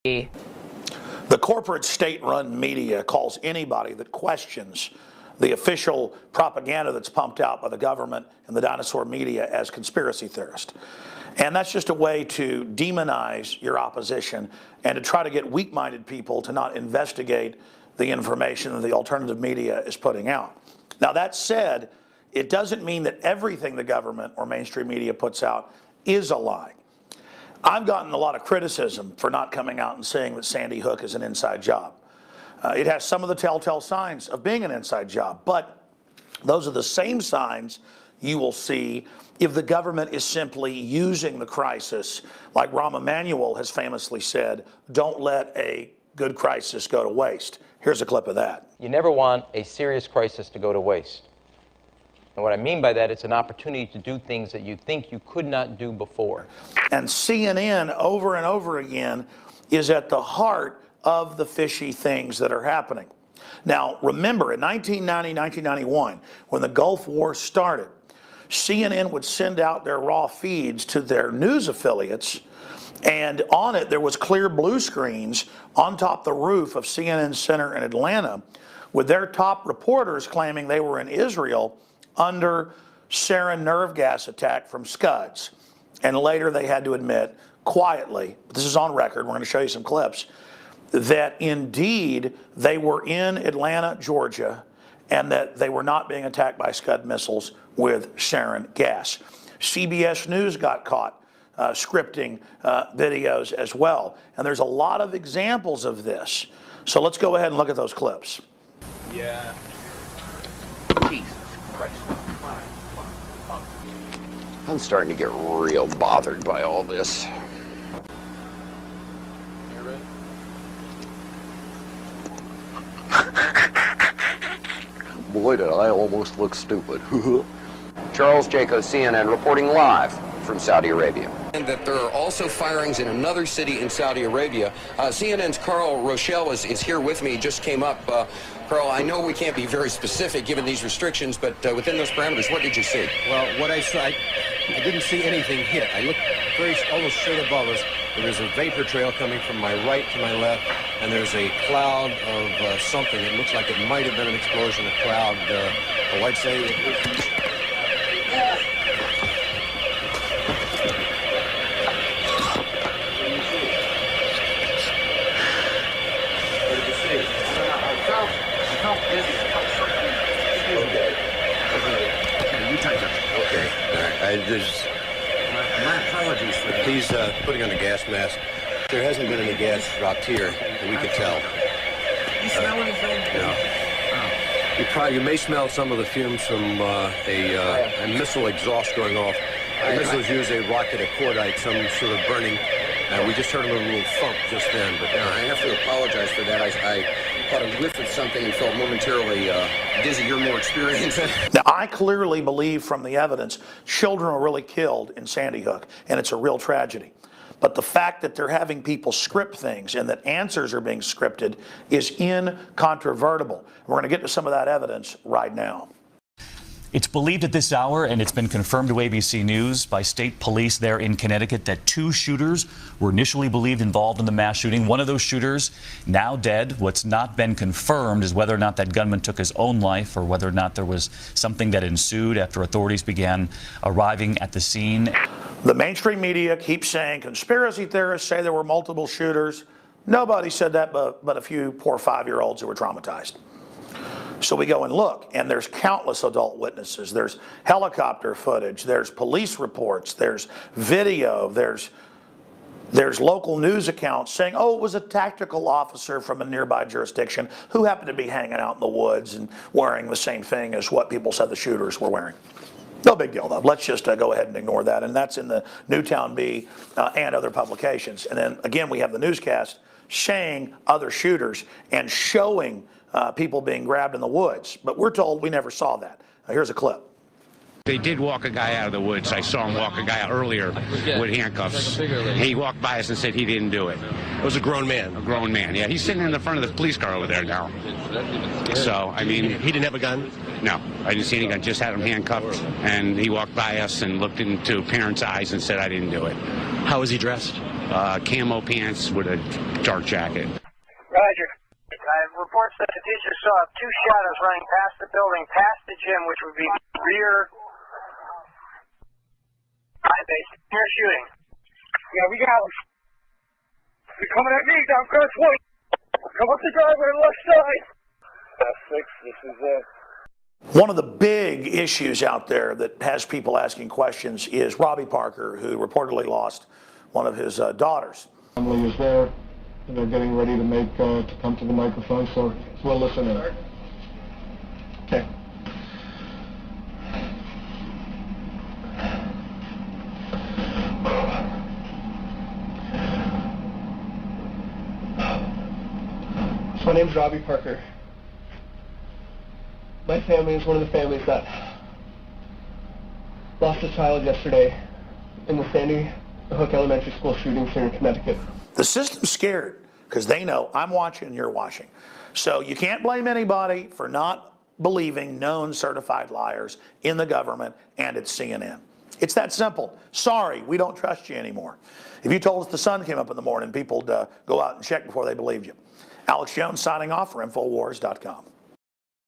The corporate state-run media calls anybody that questions the official propaganda that's pumped out by the government and the dinosaur media as conspiracy theorist. And that's just a way to demonize your opposition and to try to get weak-minded people to not investigate the information that the alternative media is putting out. Now, that said, it doesn't mean that everything the government or mainstream media puts out is a lie. I've gotten a lot of criticism for not coming out and saying that Sandy Hook is an inside job. It has some of the telltale signs of being an inside job, but those are the same signs you will see if the government is simply using the crisis, like Rahm Emanuel has famously said, don't let a good crisis go to waste. Here's a clip of that. You never want a serious crisis to go to waste. And what I mean by that, it's an opportunity to do things that you think you could not do before. And CNN over and over again is at the heart of the fishy things that are happening. Now, remember, in 1990, 1991, when the Gulf War started, CNN would send out their raw feeds to their news affiliates, and on it there was clear blue screens on top the roof of CNN Center in Atlanta with their top reporters claiming they were in Israel under sarin nerve gas attack from Scuds. And later they had to admit quietly, this is on record, we're going to show you some clips, that indeed they were in Atlanta, Georgia, and that they were not being attacked by Scud missiles with sarin gas. CBS News got caught scripting videos as well. And there's a lot of examples of this. So let's go ahead and look at those clips. Yeah. Jesus Christ. I'm starting to get real bothered by all this. Boy, did I almost look stupid. Charles Jacobs, CNN, reporting live from Saudi Arabia. And that there are also firings in another city in Saudi Arabia. CNN's Carl Rochelle is here with me, just came up. Carl, I know we can't be very specific given these restrictions, but within those parameters, what did you see? Well, what I saw, I didn't see anything hit. I looked almost straight above us. There is a vapor trail coming from my right to my left, and there's a cloud of something. It looks like it might have been an explosion, a cloud. I'd say my apologies for that. He's putting on a gas mask. There hasn't been any gas dropped here that we could tell. You smell anything? No. Oh. You may smell some of the fumes from a missile exhaust going off. The missiles use a rocket, a cordite, some sort of burning. We just heard a little thump just then. But I have to apologize for that. I caught a whiff of something and felt momentarily dizzy. You're more experienced. Now, I clearly believe from the evidence children were really killed in Sandy Hook, and it's a real tragedy. But the fact that they're having people script things and that answers are being scripted is incontrovertible. We're going to get to some of that evidence right now. It's believed at this hour, and it's been confirmed to ABC News by state police there in Connecticut, that 2 shooters were initially believed involved in the mass shooting. One of those shooters now dead. What's not been confirmed is whether or not that gunman took his own life or whether or not there was something that ensued after authorities began arriving at the scene. The mainstream media keeps saying conspiracy theorists say there were multiple shooters. Nobody said that but a few poor 5-year-olds who were traumatized. So we go and look, and there's countless adult witnesses. There's helicopter footage. There's police reports. There's video. There's local news accounts saying, oh, it was a tactical officer from a nearby jurisdiction who happened to be hanging out in the woods and wearing the same thing as what people said the shooters were wearing. No big deal, though. Let's just go ahead and ignore that. And that's in the Newtown Bee and other publications. And then, again, we have the newscast saying other shooters and showing people being grabbed in the woods. But we're told we never saw that. Here's a clip. They did walk a guy out of the woods. I saw him walk a guy out earlier with handcuffs. He walked by us and said he didn't do it. It was a grown man. A grown man, yeah. He's sitting in the front of the police car over there now. So, I mean... He didn't have a gun? No, I didn't see any gun. Just had him handcuffed, and he walked by us and looked into parents' eyes and said I didn't do it. How was he dressed? camo pants with a dark jacket. Roger. Reports that the teacher saw two shadows running past the building, past the gym, which would be rear base, near shooting. Yeah, we got them. They're coming at me down Cross Point. Come up the driveway on the left side. That's 6, this is One of the big issues out there that has people asking questions is Robbie Parker, who reportedly lost one of his daughters. Family is there. They're getting ready to to come to the microphone, so we'll listen in. Okay. So my name's Robbie Parker. My family is one of the families that lost a child yesterday in the Sandy Hook Elementary School shootings here in Connecticut. The system's scared because they know I'm watching, you're watching. So you can't blame anybody for not believing known certified liars in the government, and it's CNN. It's that simple. Sorry, we don't trust you anymore. If you told us the sun came up in the morning, people would go out and check before they believed you. Alex Jones signing off for Infowars.com.